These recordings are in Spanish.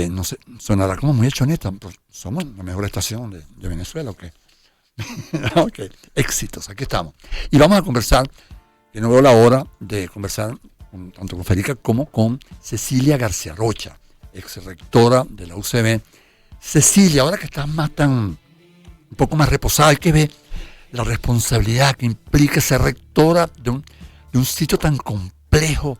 No sé, sonará como muy hechoneta, pues somos la mejor estación de Venezuela, ¿o qué? Ok, éxitos, aquí estamos. Y vamos a conversar, que no veo la hora de conversar tanto con Federica como con Cecilia García Rocha, ex rectora de la UCB. Cecilia, ahora que estás un poco más reposada, hay que ver la responsabilidad que implica ser rectora de un sitio tan complejo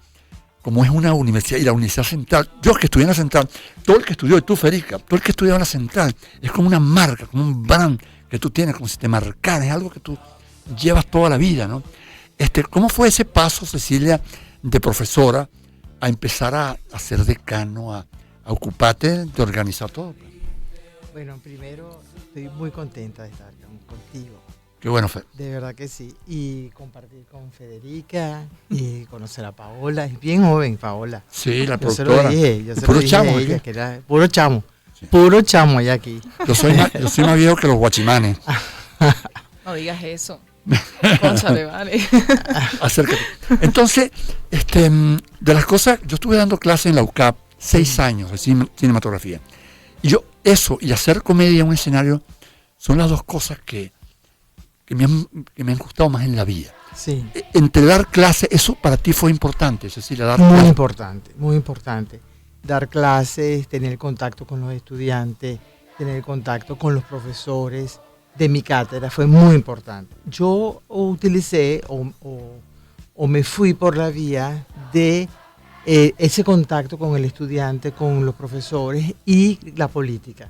como es una universidad, y la Universidad Central. Yo que estudié en la Central, todo el que estudió, y tú, Federica, todo el que estudió en la Central, es como una marca, como un brand que tú tienes, como si te marcara, es algo que tú llevas toda la vida, ¿no? ¿Cómo fue ese paso, Cecilia, de profesora a empezar a ser decano, a ocuparte de organizar todo? Bueno, primero estoy muy contenta de estar contigo. Qué bueno, Fer. De verdad que sí. Y compartir con Federica y conocer a Paola. Es bien joven, Paola. Sí, la yo productora. Yo se puro lo dije chamo, a ella, ¿qué? que era puro chamo. Sí. Puro chamo allá aquí. Yo soy más viejo que los guachimanes. No digas eso. Cónchale, vale. Acércate. Entonces, de las cosas, yo estuve dando clases en la UCAP 6 años de cinematografía. Y eso y hacer comedia en un escenario son las dos cosas que me han gustado más en la vida. Sí. Entre dar clases, eso para ti fue importante, Cecilia, dar Muy clases. importante, muy importante. Dar clases, tener contacto con los estudiantes, tener contacto con los profesores de mi cátedra fue muy importante. Yo utilicé o me fui por la vía de ese contacto con el estudiante, con los profesores y la política.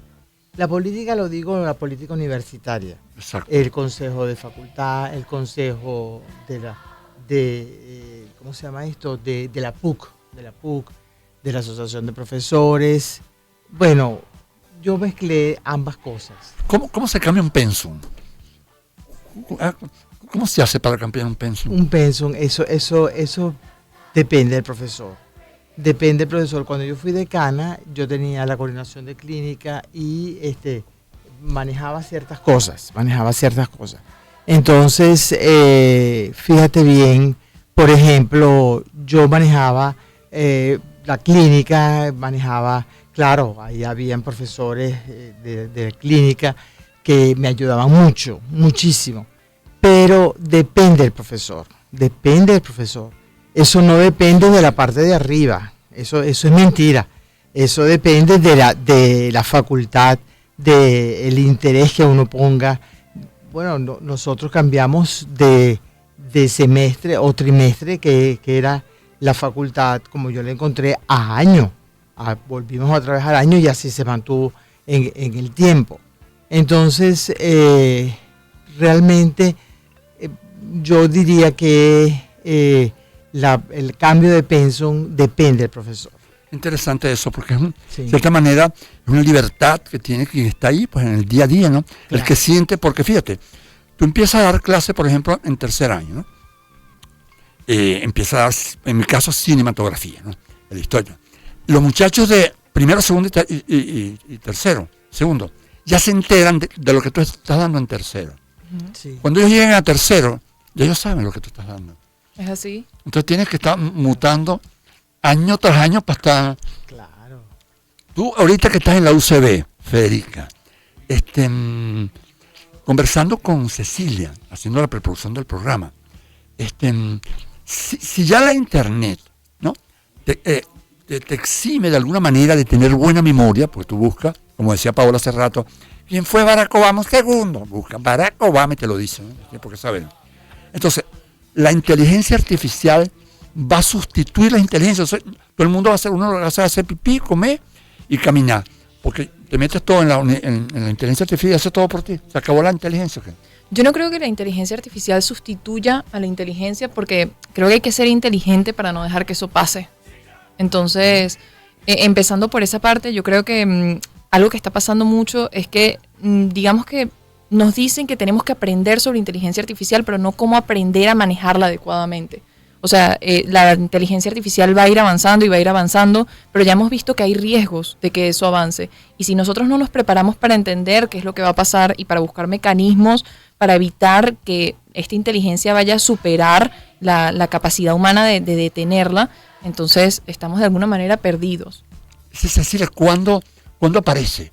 La política, lo digo, la política universitaria. Exacto. El consejo de facultad, el consejo ¿cómo se llama esto? De la PUC, de la Asociación de Profesores. Bueno, yo mezclé ambas cosas. ¿Cómo se cambia un pensum? ¿Cómo se hace para cambiar un pensum? Un pensum, eso depende del profesor. Depende del profesor. Cuando yo fui decana, yo tenía la coordinación de clínica y manejaba ciertas cosas. Entonces, fíjate bien, por ejemplo, yo manejaba la clínica, claro, ahí habían profesores de clínica que me ayudaban muchísimo, pero depende del profesor. Eso no depende de la parte de arriba, eso es mentira. Eso depende de la facultad, del interés que uno ponga. Bueno, nosotros cambiamos de semestre o trimestre, que era la facultad, como yo la encontré, a año. Volvimos otra vez al año y así se mantuvo en el tiempo. Entonces, realmente yo diría que el cambio de pensum depende del profesor. Interesante eso, porque de cierta manera es una libertad que tiene quien está ahí, pues en el día a día, ¿no? Claro. El que siente, porque fíjate, tú empiezas a dar clase, por ejemplo, en tercer año, ¿no? Empiezas a dar, en mi caso, cinematografía, ¿no? La historia. Los muchachos de primero, segundo y tercero, segundo, ya se enteran de lo que tú estás dando en tercero. Sí. Cuando ellos lleguen a tercero, ya ellos saben lo que tú estás dando. Es así. Entonces tienes que estar mutando año tras año para estar. Claro. Tú ahorita que estás en la UCB, Federica, conversando con Cecilia, haciendo la preproducción del programa, si ya la internet, ¿no? te exime de alguna manera de tener buena memoria, porque tú buscas, como decía Paola hace rato, ¿quién fue Barack Obama? Segundo, busca Barack Obama y te lo dice, ¿no? Tienes por qué saberlo. Entonces, la inteligencia artificial va a sustituir la inteligencia. O sea, todo el mundo uno va a hacer pipí, comer y caminar, porque te metes todo en la inteligencia artificial y hace todo por ti. Se acabó la inteligencia. ¿Qué? Yo no creo que la inteligencia artificial sustituya a la inteligencia, porque creo que hay que ser inteligente para no dejar que eso pase. Entonces, empezando por esa parte, yo creo que algo que está pasando mucho es que, digamos que nos dicen que tenemos que aprender sobre inteligencia artificial, pero no cómo aprender a manejarla adecuadamente. O sea, la inteligencia artificial va a ir avanzando, pero ya hemos visto que hay riesgos de que eso avance. Y si nosotros no nos preparamos para entender qué es lo que va a pasar y para buscar mecanismos para evitar que esta inteligencia vaya a superar la capacidad humana de detenerla, entonces estamos de alguna manera perdidos. Cecilia, ¿cuándo aparece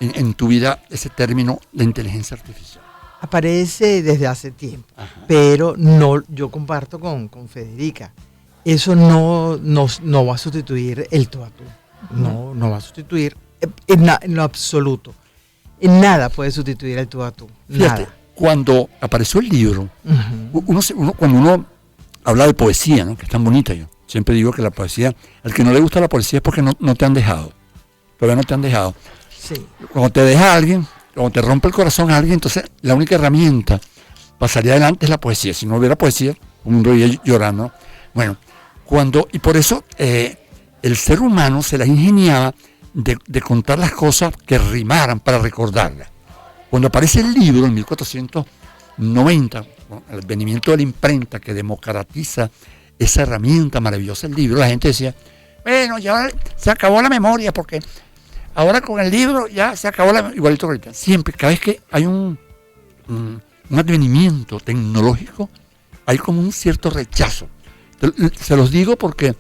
en tu vida ese término de inteligencia artificial? Aparece desde hace tiempo, Ajá. pero no, yo comparto con Federica. Eso no va a sustituir el tú a tú. No va a sustituir en lo absoluto. En nada puede sustituir el tú a tú. Fíjate, Nada. cuando apareció el libro, Ujú. cuando uno habla de poesía, ¿no? Que es tan bonita, yo siempre digo que la poesía, al que no le gusta la poesía es porque no te han dejado. Todavía no te han dejado. Sí. Cuando te deja alguien, cuando te rompe el corazón a alguien, entonces la única herramienta para salir adelante es la poesía. Si no hubiera poesía, el mundo iría llorando. Bueno, y por eso el ser humano se las ingeniaba de contar las cosas que rimaran para recordarlas. Cuando aparece el libro en 1490, con el advenimiento de la imprenta que democratiza esa herramienta maravillosa, el libro, la gente decía, bueno, ya se acabó la memoria porque ahora con el libro ya se acabó igualito que ahorita. Siempre, cada vez que hay un advenimiento tecnológico, hay como un cierto rechazo. Se los digo porque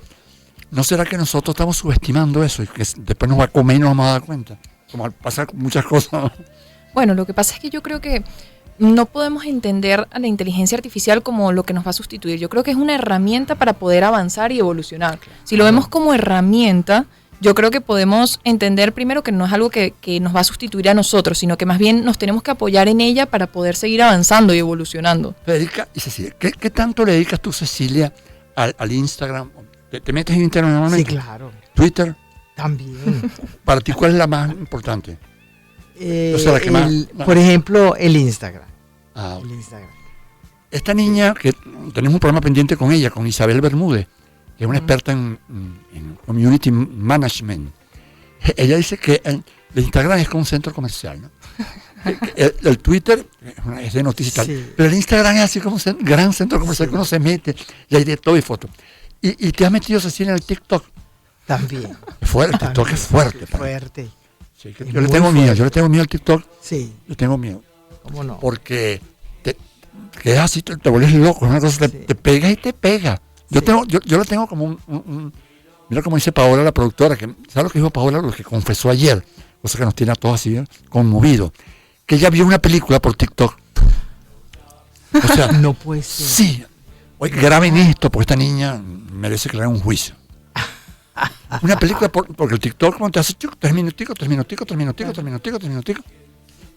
¿no será que nosotros estamos subestimando eso y que después nos va a comer y no nos vamos a dar cuenta? Como pasa con muchas cosas. Bueno, lo que pasa es que yo creo que no podemos entender a la inteligencia artificial como lo que nos va a sustituir. Yo creo que es una herramienta para poder avanzar y evolucionar. Si lo vemos como herramienta, yo creo que podemos entender primero que no es algo que nos va a sustituir a nosotros, sino que más bien nos tenemos que apoyar en ella para poder seguir avanzando y evolucionando. Federica y Cecilia, ¿qué tanto le dedicas tú, Cecilia, al Instagram? ¿Te metes en Instagram normalmente? Sí, claro. ¿Twitter? También. ¿Para ti cuál es la más importante? O sea, la que más... Por ejemplo, el Instagram. Ah, El Instagram. esta niña, que tenemos un programa pendiente con ella, con Isabel Bermúdez, que es una experta en Community Management. Ella dice que el Instagram es como un centro comercial, ¿no? El Twitter es de noticias y tal, Sí. pero el Instagram es así como un gran centro comercial que uno se mete y hay de todo y fotos. Y te has metido, Cecilia, en el TikTok. También. Es fuerte, el TikTok También. es fuerte. Fuerte. Sí, Es yo le muy tengo miedo, fuerte. yo le tengo miedo al TikTok, Sí. yo tengo miedo. ¿Cómo no? Porque te quedas así, te vuelves loco, es una cosa, Sí. te pega y te pega. Yo Sí. lo tengo como mira como dice Paola, la productora, que ¿sabes lo que dijo Paola? Lo que confesó ayer, cosa que nos tiene a todos así conmovidos, que ella vio una película por TikTok. O sea, No puede ser. sí, oye, graben esto, porque esta niña merece que le hagan un juicio. Una película, porque el TikTok cuando te hace 3 minuticos.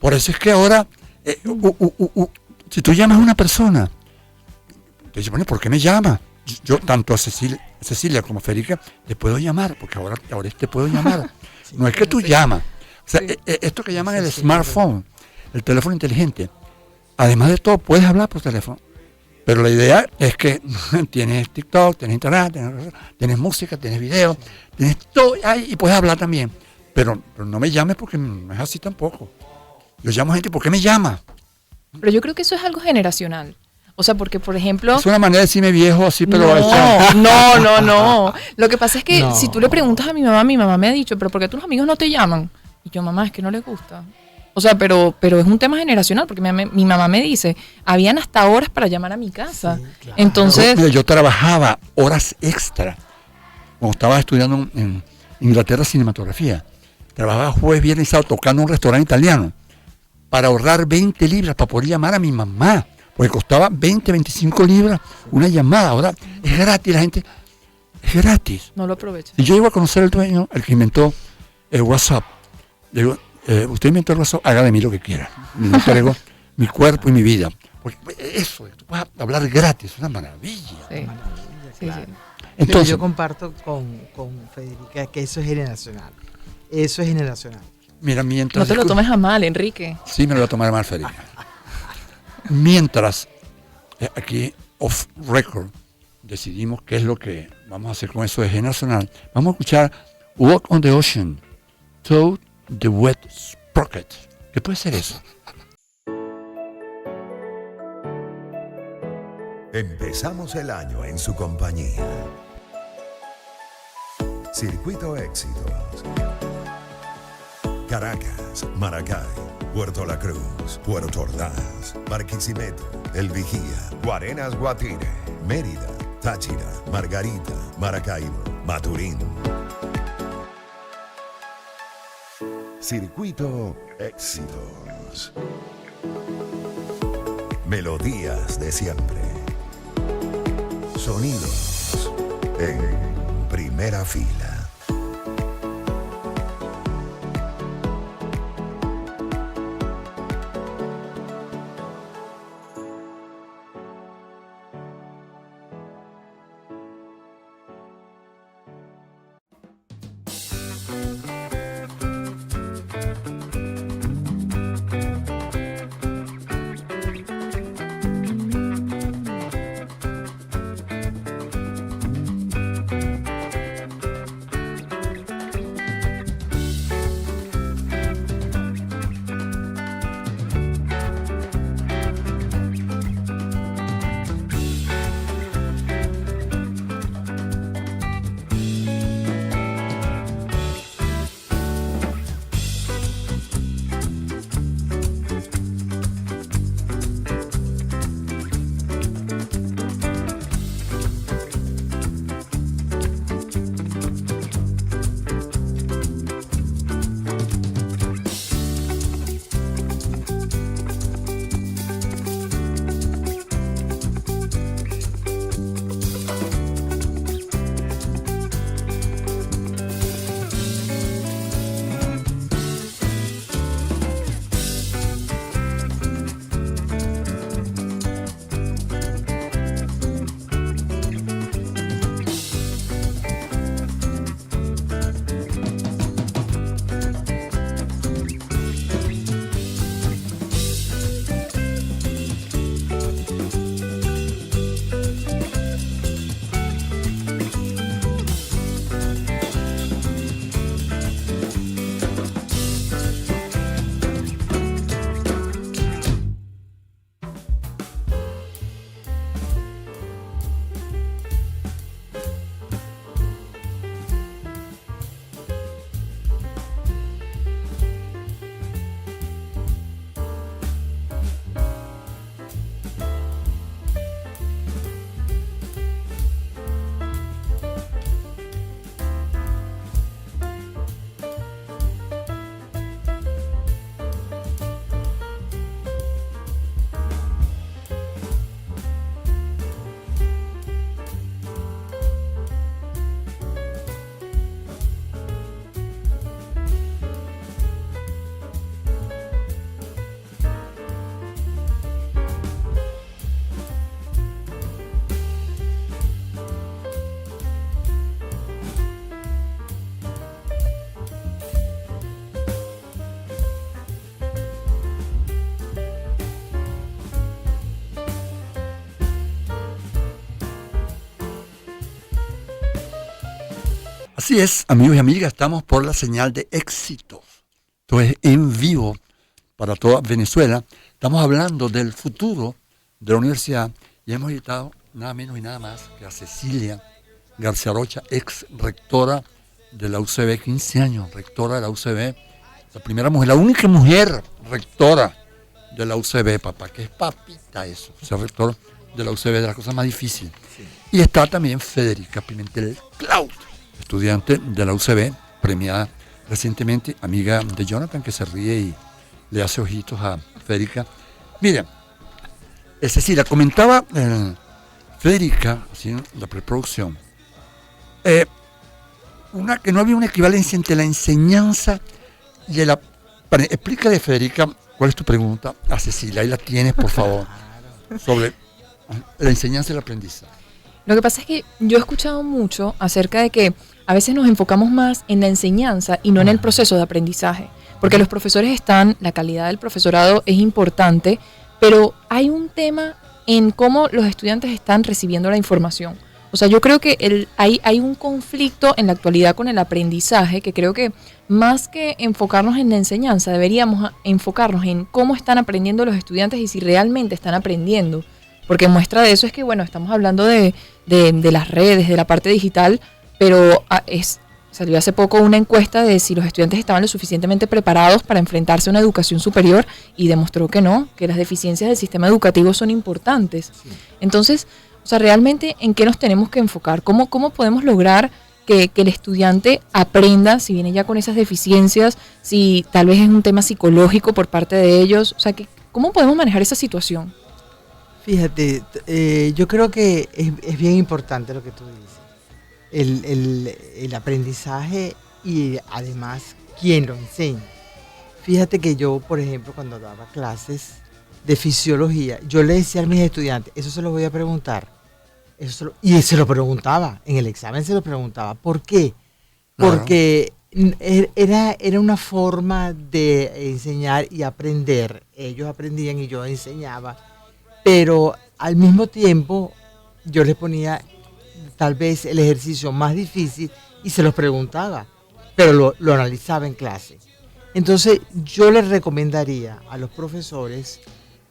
Por eso es que ahora, si tú llamas a una persona, te dice, bueno, ¿por qué me llama? Yo tanto a Cecilia como a Federica te puedo llamar, porque ahora te puedo llamar. Sí, No es que tú sí. llamas. O sea, Sí. esto que llaman Sí, el sí, smartphone, el teléfono inteligente, además de todo, puedes hablar por teléfono. Pero la idea es que tienes TikTok, tienes internet, tienes música, tienes video, tienes todo ahí y puedes hablar también. Pero no me llames porque no es así tampoco. Yo llamo a gente, ¿por qué me llama? Pero yo creo que eso es algo generacional. O sea, porque, por ejemplo... Es una manera de decirme viejo así, pero... No. Lo que pasa es que No. si tú le preguntas a mi mamá me ha dicho, pero ¿por qué tus amigos no te llaman? Y yo, mamá, es que no les gusta. O sea, pero es un tema generacional, porque mi mamá me dice, habían hasta horas para llamar a mi casa. Sí, claro. Entonces, Mira, yo trabajaba horas extra cuando estaba estudiando en Inglaterra cinematografía. Trabajaba jueves, viernes y sábado tocando en un restaurante italiano para ahorrar 20 libras para poder llamar a mi mamá, porque costaba 20, 25 libras una llamada. Ahora es gratis, la gente, es gratis. no lo aprovecho. Si yo llego a conocer al dueño, el que inventó el WhatsApp, le digo, usted inventó el WhatsApp, haga de mí lo que quiera. Me entrego mi cuerpo y mi vida. Porque eso, tú vas a hablar gratis, es una maravilla. Sí. Sí. Entonces, yo comparto con Federica que eso es generacional. Eso es generacional. mira, mientras... No te lo tomes a mal, Enrique. Sí, me lo voy a tomar mal, Federica. Mientras, aquí, off record, decidimos qué es lo que vamos a hacer con eso de generacional, vamos a escuchar Walk on the Ocean, Toad the Wet Sprocket. ¿Qué puede ser eso? Empezamos el año en su compañía. Circuito Éxitos. Caracas, Maracay, Puerto La Cruz, Puerto Ordaz, Barquisimeto, El Vigía, Guarenas Guatire, Mérida, Táchira, Margarita, Maracaibo, Maturín. Circuito Éxitos. Melodías de siempre. Sonidos en primera fila. Así es, amigos y amigas, estamos por la señal de Éxitos. Entonces, en vivo para toda Venezuela. Estamos hablando del futuro de la universidad y hemos invitado nada menos y nada más que a Cecilia García Rocha, ex rectora de la UCB, 15 años, rectora de la UCB, la primera mujer, la única mujer rectora de la UCB, papá, que es papita eso, ser rectora de la UCB, de las cosas más difíciles. Sí. Y está también Federica Pimentel Cloud, estudiante de la UCB, premiada recientemente, amiga de Jonathan, que se ríe y le hace ojitos a Federica. Miren, Cecilia, comentaba Federica, así en la preproducción, que no había una equivalencia entre la enseñanza y el... Explícale, Federica, cuál es tu pregunta a Cecilia, ahí la tienes, por favor, sobre la enseñanza y el aprendizaje. Lo que pasa es que yo he escuchado mucho acerca de que a veces nos enfocamos más en la enseñanza y no en el proceso de aprendizaje, porque los profesores están, la calidad del profesorado es importante, pero hay un tema en cómo los estudiantes están recibiendo la información. O sea, yo creo que hay un conflicto en la actualidad con el aprendizaje, que creo que más que enfocarnos en la enseñanza, deberíamos enfocarnos en cómo están aprendiendo los estudiantes y si realmente están aprendiendo. Porque muestra de eso es que, bueno, estamos hablando de las redes, de la parte digital, pero salió hace poco una encuesta de si los estudiantes estaban lo suficientemente preparados para enfrentarse a una educación superior y demostró que no, que las deficiencias del sistema educativo son importantes. Sí. Entonces, o sea, realmente, ¿en qué nos tenemos que enfocar? ¿Cómo podemos lograr que el estudiante aprenda, si viene ya con esas deficiencias, si tal vez es un tema psicológico por parte de ellos? O sea, ¿cómo podemos manejar esa situación? Fíjate, yo creo que es bien importante lo que tú dices. El aprendizaje y además quién lo enseña. Fíjate que yo, por ejemplo, cuando daba clases de fisiología, yo le decía a mis estudiantes, eso se lo voy a preguntar. Y se lo preguntaba, en el examen se lo preguntaba. ¿Por qué? Porque era una forma de enseñar y aprender. Ellos aprendían y yo enseñaba. Pero al mismo tiempo yo les ponía tal vez el ejercicio más difícil y se los preguntaba, pero lo analizaba en clase. Entonces yo les recomendaría a los profesores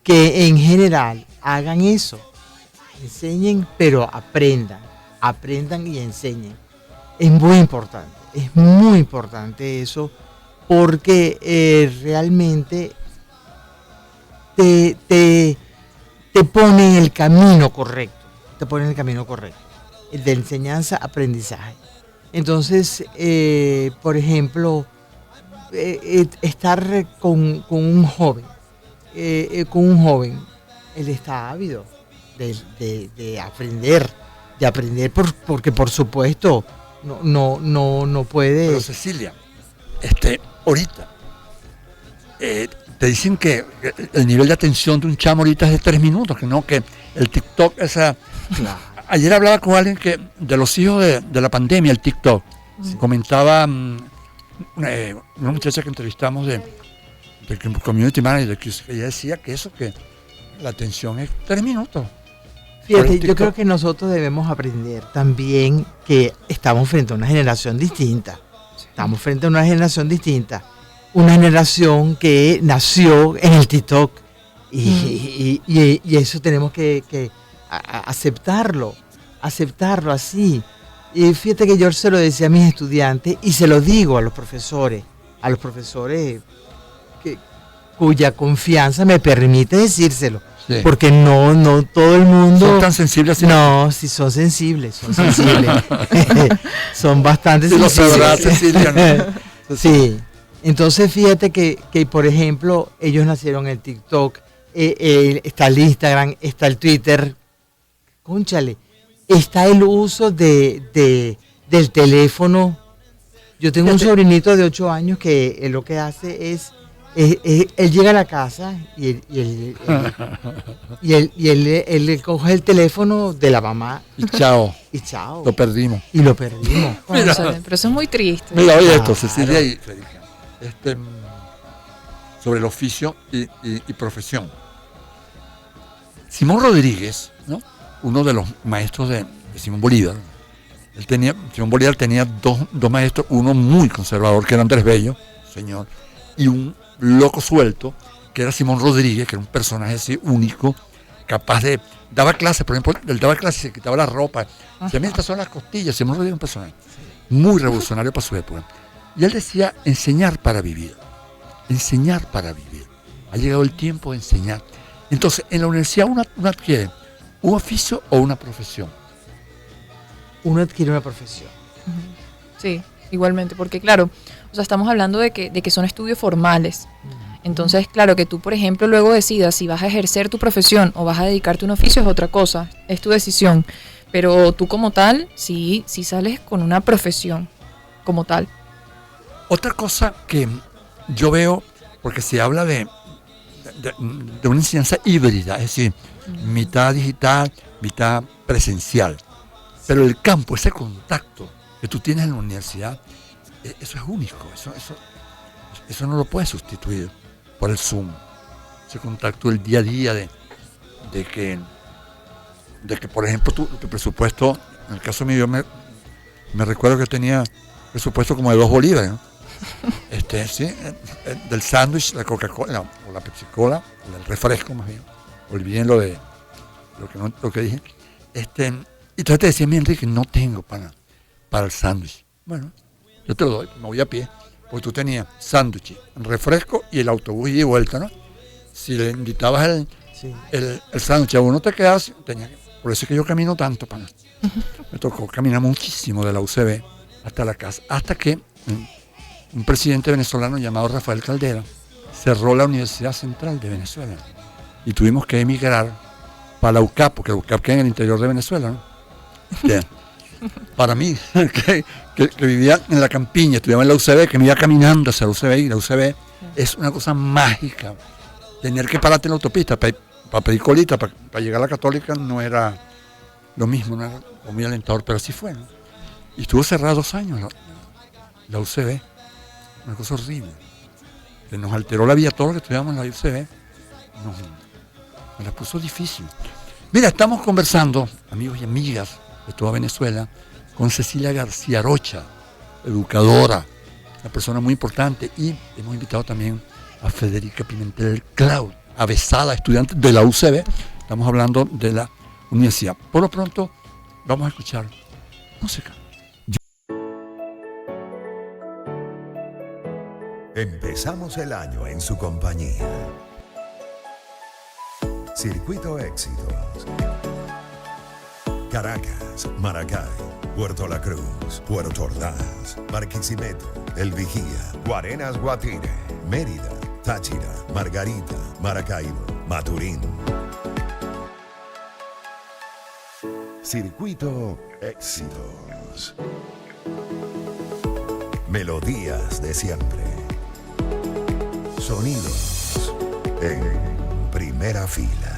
que en general hagan eso, enseñen pero aprendan y enseñen. Es muy importante eso, porque realmente te pone en el camino correcto, de enseñanza, aprendizaje. Entonces, por ejemplo, estar con un joven, él está ávido de aprender, porque por supuesto no puede. Pero Cecilia, ahorita te dicen que el nivel de atención de un chamo ahorita es de 3 minutos, que el TikTok, Claro. Ayer hablaba con alguien que de los hijos de la pandemia, el TikTok, comentaba una muchacha que entrevistamos de Community Manager, que ella decía que la atención es 3 minutos. Fíjate, yo creo que nosotros debemos aprender también que estamos frente a una generación distinta. Una generación que nació en el TikTok y eso tenemos que aceptarlo así. Y fíjate que yo se lo decía a mis estudiantes y se lo digo a los profesores cuya confianza me permite decírselo. Sí. Porque no todo el mundo... ¿Son tan sensibles así? No, sí son sensibles. Son bastante sensibles. Lo sabrá Cecilia, ¿no? Sí. Entonces fíjate que, por ejemplo, ellos nacieron en el TikTok, está el Instagram, está el Twitter. Cónchale, está el uso del teléfono. Yo tengo un sobrinito de 8 años que lo que hace es él llega a la casa y él coge el teléfono de la mamá y chao. Lo perdimos. Pero eso es muy triste. Mira, oye esto, Cecilia y Federica, sobre el oficio y profesión. Simón Rodríguez, ¿no? Uno de los maestros de Simón Bolívar, Simón Bolívar tenía dos maestros, uno muy conservador, que era Andrés Bello, señor, y un loco suelto, que era Simón Rodríguez, que era un personaje así único, capaz de... Daba clases, por ejemplo, él daba clases y se quitaba la ropa. Si a mí estas son las costillas, Simón Rodríguez es un personaje muy revolucionario para su época. Y él decía, enseñar para vivir. Ha llegado el tiempo de enseñar. Entonces, en la universidad uno adquiere un oficio o una profesión. Uno adquiere una profesión. Sí, igualmente, porque claro, o sea, estamos hablando de que son estudios formales. Entonces, claro, que tú, por ejemplo, luego decidas si vas a ejercer tu profesión o vas a dedicarte a un oficio es otra cosa, es tu decisión. Pero tú como tal, sí sales con una profesión como tal. Otra cosa que yo veo, porque se habla de una enseñanza híbrida, es decir, mitad digital, mitad presencial. Pero el campo, ese contacto que tú tienes en la universidad, eso es único, eso no lo puedes sustituir por el Zoom. Ese contacto del día a día de que por ejemplo, tu presupuesto, en el caso mío, yo me recuerdo que tenía presupuesto como de 2 bolívares, ¿no? Sí, del sándwich, la Coca-Cola, o la Pepsi-Cola, el refresco más bien, olviden lo que dije. Y entonces te decía, mi Enrique, no tengo para el sándwich. Bueno, yo te lo doy, me voy a pie, porque tú tenías sándwich, refresco y el autobús y de vuelta, ¿no? Si le invitabas el sándwich a uno, te quedabas, por eso es que yo camino tanto, pana. Me tocó caminar muchísimo de la UCB hasta la casa, hasta que un presidente venezolano llamado Rafael Caldera cerró la Universidad Central de Venezuela y tuvimos que emigrar para la UCAP, porque la UCAP queda en el interior de Venezuela, ¿no? Para mí, que vivía en la campiña, estudiaba en la UCB, que me iba caminando hacia la UCB, y la UCB es una cosa mágica. Tener que pararte en la autopista para pedir colita, para llegar a la Católica, no era lo mismo, no era muy alentador, pero así fue, ¿no? Y estuvo cerrada 2 años la UCB, una cosa horrible, que nos alteró la vida, todo lo que estudiamos en la UCB, nos la puso difícil. Mira, estamos conversando, amigos y amigas de toda Venezuela, con Cecilia García Rocha, educadora, una persona muy importante, y hemos invitado también a Federica Pimentel Cloud, avesada estudiante de la UCB. Estamos hablando de la universidad. Por lo pronto, vamos a escuchar música. Empezamos el año en su compañía. Circuito Éxitos. Caracas, Maracay, Puerto La Cruz, Puerto Ordaz, Barquisimeto, El Vigía, Guarenas Guatire, Mérida, Táchira, Margarita, Maracaibo, Maturín. Circuito Éxitos. Melodías de siempre. Sonidos en primera fila.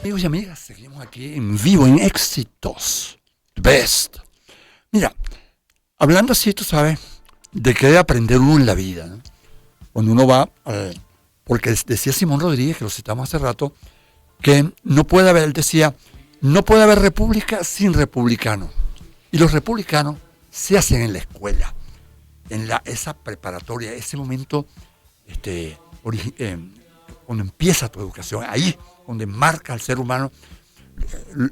Amigos y amigas, seguimos aquí en vivo, en Éxitos, Best. Mira, hablando así, tú sabes, de qué debe aprender uno en la vida, ¿no? Cuando uno va, porque decía Simón Rodríguez, que lo citamos hace rato, que no puede haber, él decía, no puede haber república sin republicanos. Y los republicanos se hacen en la escuela. esa preparatoria, ese momento cuando empieza tu educación, ahí donde marca al ser humano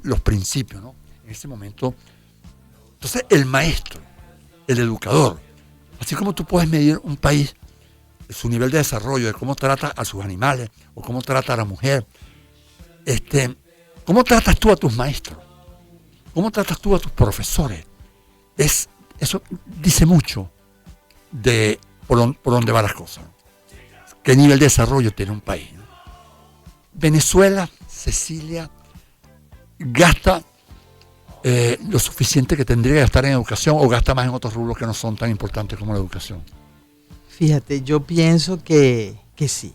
los principios, ¿no? En ese momento. Entonces el maestro, el educador, así como tú puedes medir un país, su nivel de desarrollo, de cómo trata a sus animales, o cómo trata a la mujer, cómo tratas tú a tus maestros, cómo tratas tú a tus profesores, eso dice mucho de por dónde van las cosas, ¿no? Qué nivel de desarrollo tiene un país, ¿no? Venezuela, Cecilia, gasta lo suficiente que tendría que gastar en educación, o gasta más en otros rubros que no son tan importantes como la educación. Fíjate, yo pienso que sí,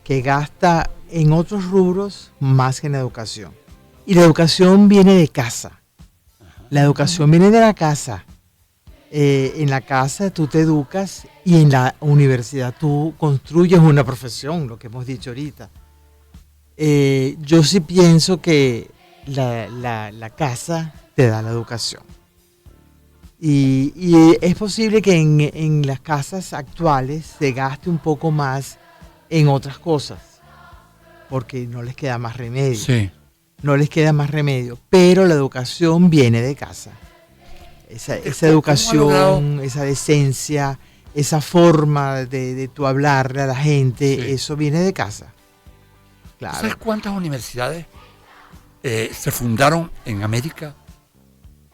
que gasta en otros rubros más que en educación. Y la educación viene de casa. La educación viene de la casa. En la casa tú te educas y en la universidad tú construyes una profesión, lo que hemos dicho ahorita. Yo sí pienso que la casa te da la educación. Y es posible que en las casas actuales se gaste un poco más en otras cosas, porque no les queda más remedio. Sí. No les queda más remedio, pero la educación viene de casa. Esa educación, esa decencia, esa forma de tu hablarle a la gente, Sí. eso viene de casa. Claro. ¿Sabes cuántas universidades se fundaron en América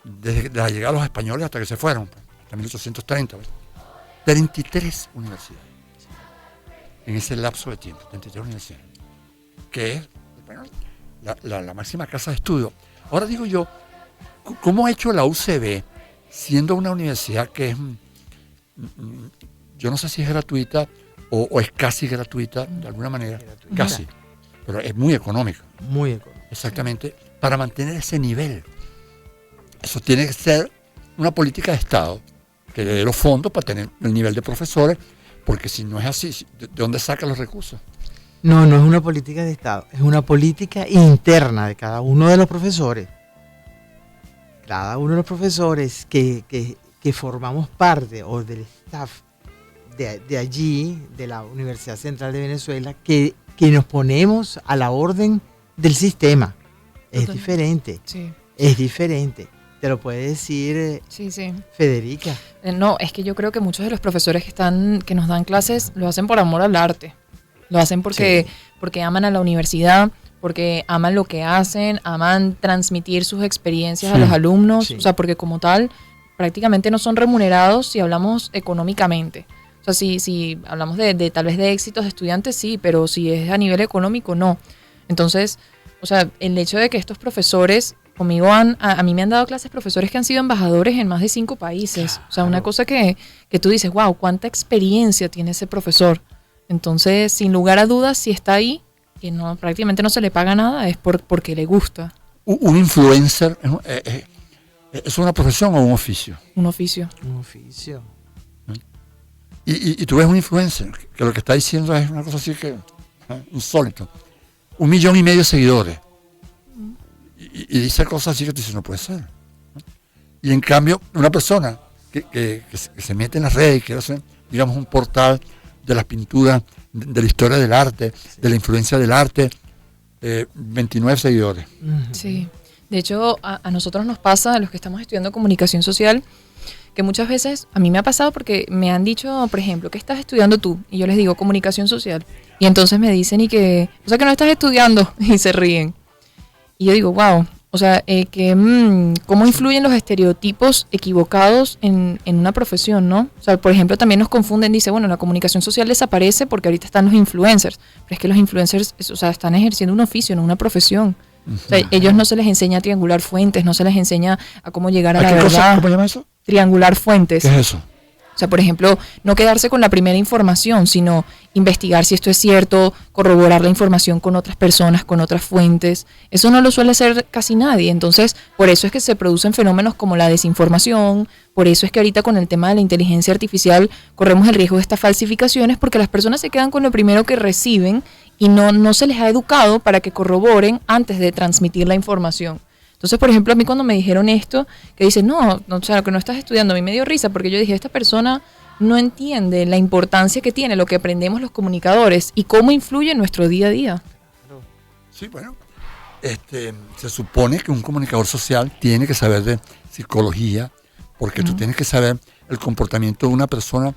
desde la llegada de los españoles hasta que se fueron, hasta 1830? 33 universidades. En ese lapso de tiempo, 33 universidades. Que es, bueno, la máxima casa de estudio. Ahora digo yo, ¿cómo ha hecho la UCB, siendo una universidad que es, yo no sé si es gratuita o es casi gratuita, de alguna manera, casi, pero es muy económica. Muy económico. Exactamente, para mantener ese nivel. Eso tiene que ser una política de Estado que le dé los fondos para tener el nivel de profesores, porque si no es así, ¿de dónde saca los recursos? No es una política de Estado, es una política interna de cada uno de los profesores. Cada uno de los profesores que formamos parte, o del staff de allí, de la Universidad Central de Venezuela, que nos ponemos a la orden del sistema. Es Totalmente. diferente, Sí, es diferente. Te lo puede decir sí. Federica. No, es que yo creo que muchos de los profesores que nos dan clases lo hacen por amor al arte. Lo hacen porque aman a la universidad, porque aman lo que hacen, aman transmitir sus experiencias a los alumnos. Sí. O sea, porque como tal, prácticamente no son remunerados si hablamos económicamente. O sea, si hablamos de tal vez de éxitos de estudiantes, sí, pero si es a nivel económico, no. Entonces, o sea, el hecho de que estos profesores, conmigo a mí me han dado clases profesores que han sido embajadores en más de 5 países. Claro. O sea, una cosa que tú dices, wow, cuánta experiencia tiene ese profesor. Entonces, sin lugar a dudas, si está ahí, que no prácticamente no se le paga nada, es porque le gusta. Un influencer es una profesión o un oficio. Un oficio. Un oficio. Y tú ves un influencer que lo que está diciendo es una cosa así que insólito. 1,5 millones de seguidores. Y dice cosas así que tú dices, no puede ser, ¿no? Y en cambio, una persona que se mete en las redes y quiere hacer, digamos, un portal de las pinturas, de la historia del arte, de la influencia del arte, 29 seguidores. Sí. De hecho, a nosotros nos pasa, a los que estamos estudiando comunicación social, que muchas veces, a mí me ha pasado porque me han dicho, por ejemplo, ¿qué estás estudiando tú? Y yo les digo, comunicación social. Y entonces me dicen, o sea, que no estás estudiando, y se ríen. Y yo digo, wow, o sea, ¿cómo influyen los estereotipos equivocados en una profesión, no? O sea, por ejemplo, también nos confunden, dice, bueno, la comunicación social desaparece porque ahorita están los influencers. Pero es que los influencers, o sea, están ejerciendo un oficio, no una profesión. O sea, ellos no se les enseña a triangular fuentes, no se les enseña a cómo llegar a la verdad. ¿Cómo se llama eso? Triangular fuentes. ¿Qué es eso? O sea, por ejemplo, no quedarse con la primera información, sino investigar si esto es cierto, corroborar la información con otras personas, con otras fuentes. Eso no lo suele hacer casi nadie. Entonces, por eso es que se producen fenómenos como la desinformación, por eso es que ahorita con el tema de la inteligencia artificial corremos el riesgo de estas falsificaciones, porque las personas se quedan con lo primero que reciben y no se les ha educado para que corroboren antes de transmitir la información. Entonces, por ejemplo, a mí cuando me dijeron esto, que dicen, no, o sea, que no estás estudiando, a mí me dio risa, porque yo dije, esta persona no entiende la importancia que tiene lo que aprendemos los comunicadores y cómo influye en nuestro día a día. Sí, bueno, se supone que un comunicador social tiene que saber de psicología, porque tú tienes que saber el comportamiento de una persona,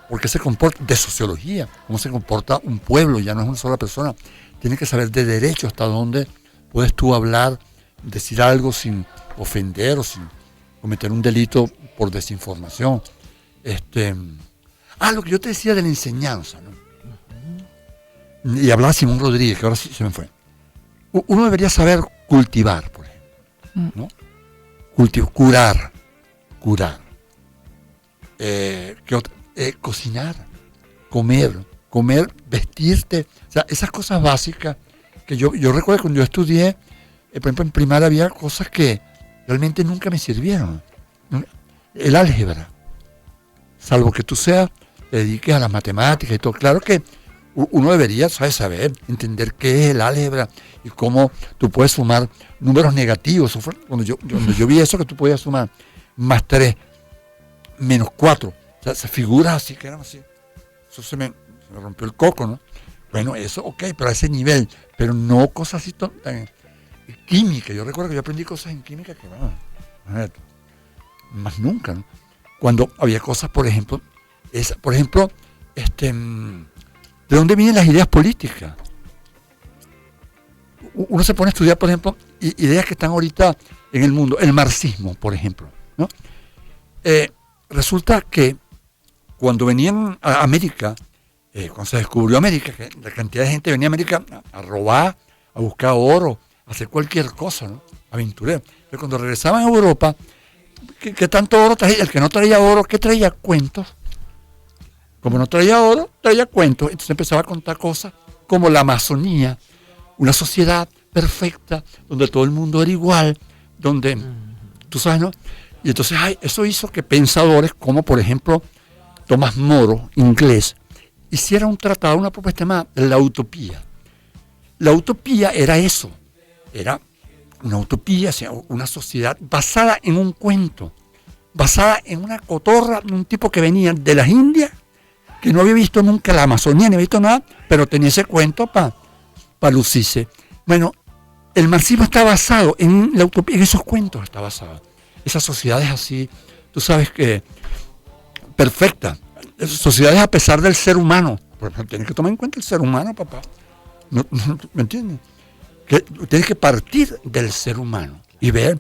porque se comporta, de sociología, cómo se comporta un pueblo, ya no es una sola persona. Tienes que saber de derecho, hasta dónde puedes tú hablar, decir algo sin ofender o sin cometer un delito por desinformación. Lo que yo te decía de la enseñanza, ¿no? Y hablaba Simón Rodríguez, que ahora sí se me fue. Uno debería saber cultivar, por ejemplo, ¿no? Curar. Cocinar, comer, vestirte. O sea, esas cosas básicas que yo recuerdo que cuando yo estudié, por ejemplo, en primaria había cosas que realmente nunca me sirvieron. El álgebra, salvo que tú te dediques a las matemáticas y todo. Claro que uno debería, saber, entender qué es el álgebra y cómo tú puedes sumar números negativos. Cuando yo vi eso, que tú podías sumar más 3, menos 4. O sea, esas figuras así que eran así. Eso se me rompió el coco, ¿no? Bueno, eso, ok, pero a ese nivel. Pero no cosas así tan química. Yo recuerdo que yo aprendí cosas en química que, más nunca, ¿no? Cuando había cosas, por ejemplo, ¿de dónde vienen las ideas políticas? Uno se pone a estudiar, por ejemplo, ideas que están ahorita en el mundo. El marxismo, por ejemplo, ¿no? Resulta que cuando venían a América, cuando se descubrió América, que la cantidad de gente venía a América a robar, a buscar oro, a hacer cualquier cosa, ¿no? Aventurero. Pero cuando regresaban a Europa, ¿qué tanto oro traía? El que no traía oro, ¿qué traía? Cuentos. Como no traía oro, traía cuentos. Entonces empezaba a contar cosas como la Amazonía, una sociedad perfecta, donde todo el mundo era igual, donde, tú sabes, ¿no? Y entonces eso hizo que pensadores como, por ejemplo, Tomás Moro, inglés, hiciera un tratado, una propuesta llamada la utopía. La utopía era eso, era una utopía, o sea, una sociedad basada en un cuento, basada en una cotorra de un tipo que venía de las Indias, que no había visto nunca la Amazonía, ni había visto nada, pero tenía ese cuento para lucirse. Bueno, el marxismo está basado en la utopía, en esos cuentos está basado. Esas sociedades así, tú sabes que perfectas, sociedades a pesar del ser humano. Porque tienes que tomar en cuenta el ser humano, papá. No, ¿me entiendes? Que tienes que partir del ser humano y ver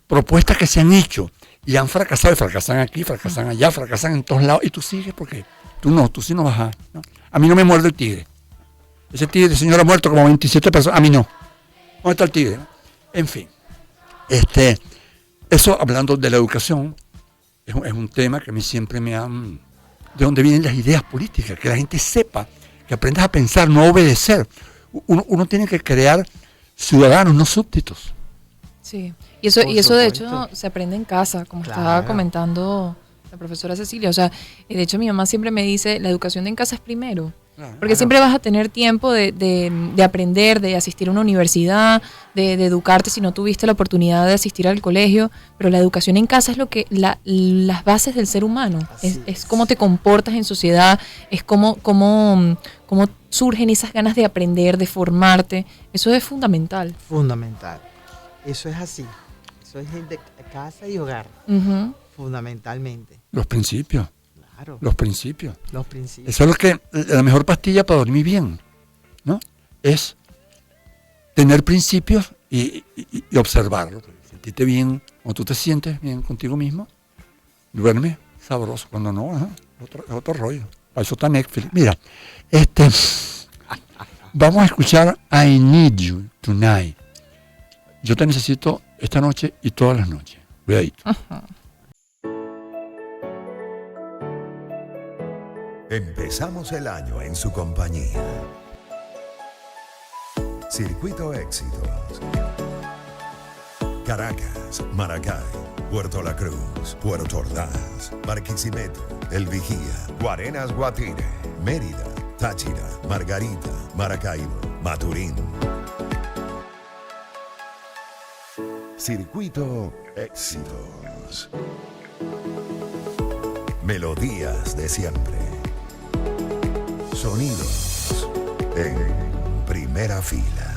propuestas que se han hecho y han fracasado, y fracasan aquí, fracasan allá, fracasan en todos lados, y tú sigues porque tú sí no vas ¿no? A mí no me muerde el tigre. Ese tigre, señor, ha muerto como 27 personas, a mí no. ¿Dónde está el tigre? ¿No? En fin. Eso, hablando de la educación, es un tema que a mí siempre de dónde vienen las ideas políticas, que la gente sepa, que aprendas a pensar, no a obedecer. Uno tiene que crear ciudadanos, no súbditos. Sí, y eso de hecho se aprende en casa, como estaba comentando la profesora Cecilia. O sea, de hecho mi mamá siempre me dice, la educación en casa es primero. Porque siempre vas a tener tiempo de aprender, de asistir a una universidad, de educarte si no tuviste la oportunidad de asistir al colegio, pero la educación en casa es lo que las bases del ser humano, es cómo te comportas en sociedad, es cómo surgen esas ganas de aprender, de formarte. Eso es fundamental. Fundamental. Eso es así. Eso es de casa y hogar. Fundamentalmente. Los principios. Claro. Los principios. Eso es lo que la mejor pastilla para dormir bien, ¿no? Es tener principios y observarlo. Sentirte bien, cuando tú te sientes bien contigo mismo, duerme sabroso. Cuando no, otro rollo. Para eso está Netflix. Mira, vamos a escuchar I Need You Tonight. Yo te necesito esta noche y todas las noches. Cuidadito. Empezamos el año en su compañía. Circuito Éxitos. Caracas, Maracay, Puerto La Cruz, Puerto Ordaz, Barquisimeto, El Vigía, Guarenas Guatire, Mérida, Táchira, Margarita, Maracaibo, Maturín. Circuito Éxitos. melodías de siempre. Sonidos en primera fila.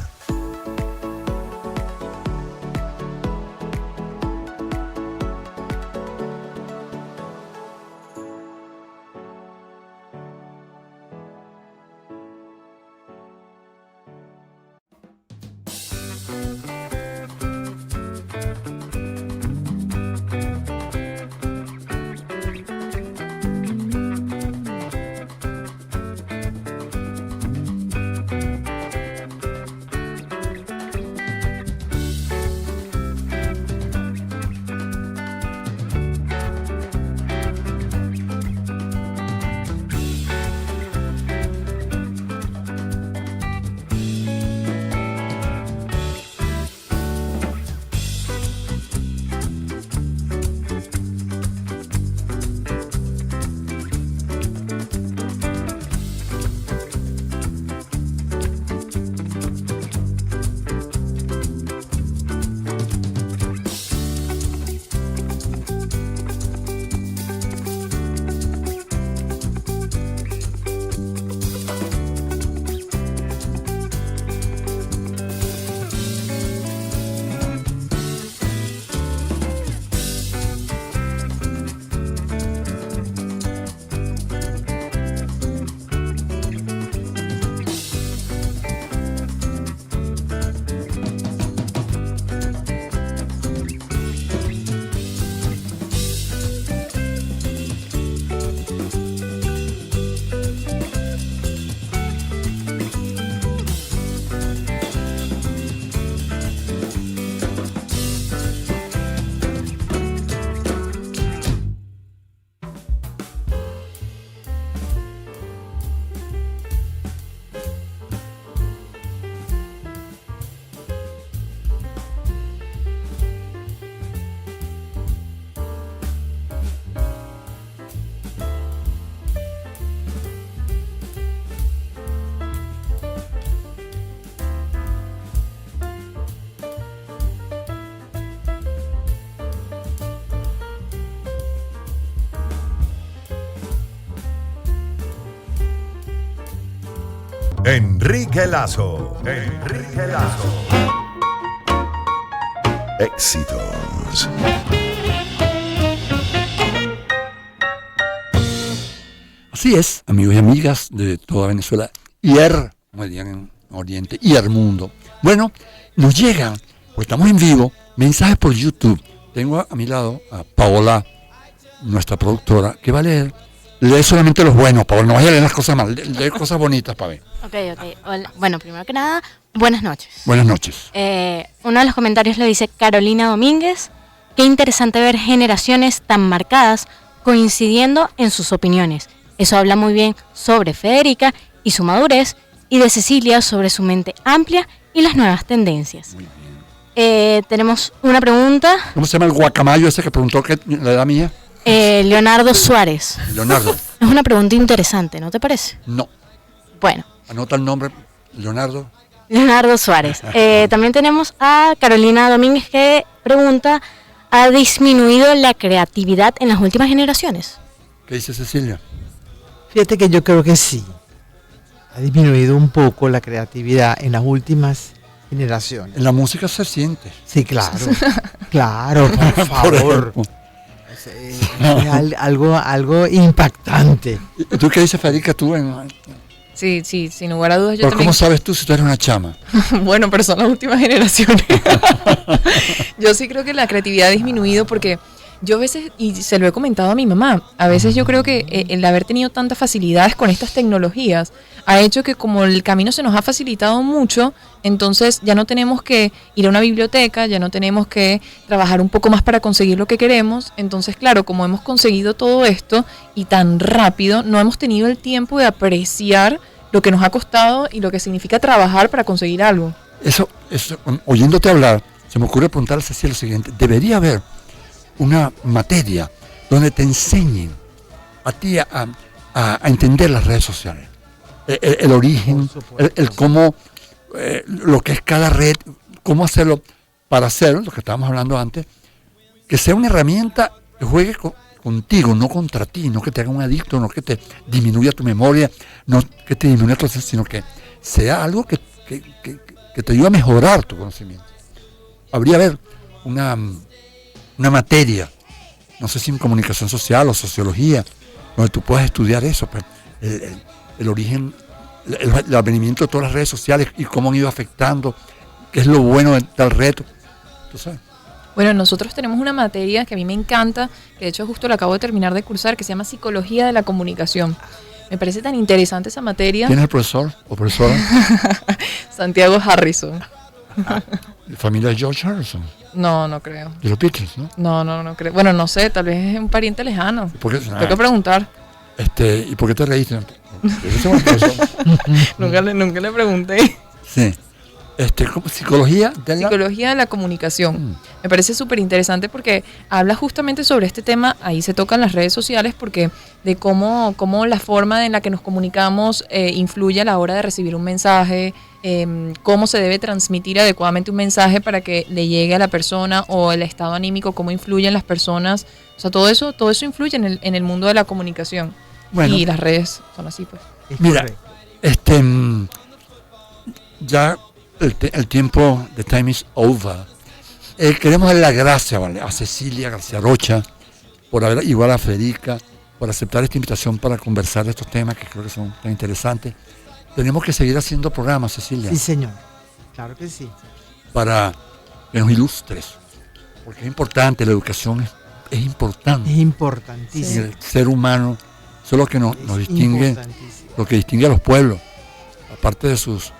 Enrique Lazo. Enrique Lazo. Éxitos. Así es, amigos y amigas de toda Venezuela, como dirían en Oriente, y el mundo. Bueno, nos llegan, porque estamos en vivo, mensajes por YouTube. Tengo a mi lado a Paola, nuestra productora, que va a leer. Lee solamente los buenos, Paola, no vaya a leer las cosas malas, lee cosas bonitas para ver. Ok. Hola. Bueno, primero que nada, buenas noches. Buenas noches. Uno de los comentarios lo dice Carolina Domínguez. Qué interesante ver generaciones tan marcadas coincidiendo en sus opiniones. Eso habla muy bien sobre Federica y su madurez, y de Cecilia sobre su mente amplia y las nuevas tendencias. Muy bien. Tenemos una pregunta. ¿Cómo se llama el guacamayo ese que preguntó que la edad mía? Leonardo Suárez. Leonardo. Es una pregunta interesante, ¿no te parece? No. Bueno. Anota el nombre, Leonardo. Leonardo Suárez. También tenemos a Carolina Domínguez que pregunta, ¿ha disminuido la creatividad en las últimas generaciones? ¿Qué dice Cecilia? Fíjate que yo creo que sí. Ha disminuido un poco la creatividad en las últimas generaciones. En la música se siente. Sí, claro. Claro, por favor. Es algo impactante. ¿Y tú qué dices, Federica? Tú Sí, sin lugar a dudas yo ¿Pero también. cómo sabes tú si tú eres una chama? Bueno, pero son las últimas generaciones. Yo sí creo que la creatividad ha disminuido porque yo a veces, y se lo he comentado a mi mamá, a veces yo creo que el haber tenido tantas facilidades con estas tecnologías ha hecho que como el camino se nos ha facilitado mucho, entonces ya no tenemos que ir a una biblioteca, ya no tenemos que trabajar un poco más para conseguir lo que queremos. Entonces, claro, como hemos conseguido todo esto y tan rápido, no hemos tenido el tiempo de apreciar lo que nos ha costado y lo que significa trabajar para conseguir algo. Eso, oyéndote hablar, se me ocurre preguntar a Cecilia lo siguiente. Debería haber una materia donde te enseñen a ti a entender las redes sociales. El origen, el cómo, lo que es cada red, cómo hacerlo para hacer, lo que estábamos hablando antes, que sea una herramienta que juegue contigo, no contra ti, no que te haga un adicto, no que te disminuya tu memoria, no que te disminuya tu atención, sino que sea algo que te ayude a mejorar tu conocimiento. Habría haber una materia, no sé si en comunicación social o sociología, donde tú puedas estudiar eso, pues, el origen, el advenimiento de todas las redes sociales y cómo han ido afectando, qué es lo bueno de tal reto, ¿tú sabes? Bueno, nosotros tenemos una materia que a mí me encanta, que de hecho justo la acabo de terminar de cursar, que se llama Psicología de la Comunicación. Me parece tan interesante esa materia. ¿Quién es el profesor o profesora? Santiago Harrison. Familia de George Harrison. No, no creo. De los Beatles, ¿no? No creo. Bueno, no sé, tal vez es un pariente lejano. ¿Por qué? Tengo que preguntar. ¿Y por qué te reíste? Nunca le pregunté. Sí. ¿Cómo? Psicología de la comunicación. Me parece súper interesante porque habla justamente sobre este tema. Ahí se tocan las redes sociales porque de cómo la forma en la que nos comunicamos influye a la hora de recibir un mensaje, cómo se debe transmitir adecuadamente un mensaje para que le llegue a la persona, o el estado anímico, cómo influyen las personas. O sea, todo eso influye en el mundo de la comunicación. Bueno, y las redes son así, pues. Mira, ya el tiempo de time is over. Queremos darle las gracias, ¿vale?, a Cecilia García Rocha, por haber, igual a Federica, por aceptar esta invitación para conversar de estos temas que creo que son tan interesantes. Tenemos que seguir haciendo programas, Cecilia. Sí, señor. Claro que sí. Para que nos ilustres. Porque es importante, la educación es importante. Es importantísimo. El ser humano, eso es lo que nos distingue, lo que distingue a los pueblos, aparte de sus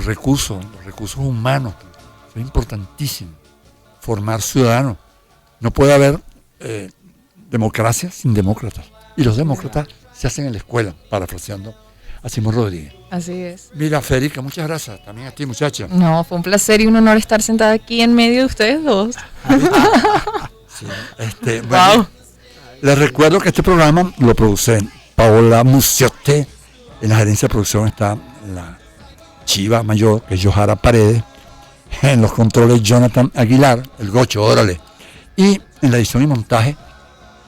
recursos, los recursos humanos. Es importantísimo formar ciudadanos. No puede haber democracia sin demócratas. Y los demócratas se hacen en la escuela, parafraseando a Simón Rodríguez. Así es. Mira, Federica, muchas gracias. También a ti, muchacha. No, fue un placer y un honor estar sentada aquí en medio de ustedes dos. Sí, bueno, les recuerdo que este programa lo produce Paola Muciote. En la gerencia de producción está la chiva mayor, que es Johara Paredes. En los controles, Jonathan Aguilar, el gocho, órale. Y en la edición y montaje,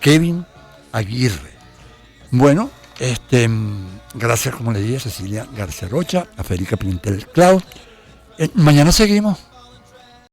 Kevin Aguirre. Bueno, gracias, como le dije, a Cecilia García Rocha, a Federica Pimentel Clau. Mañana seguimos.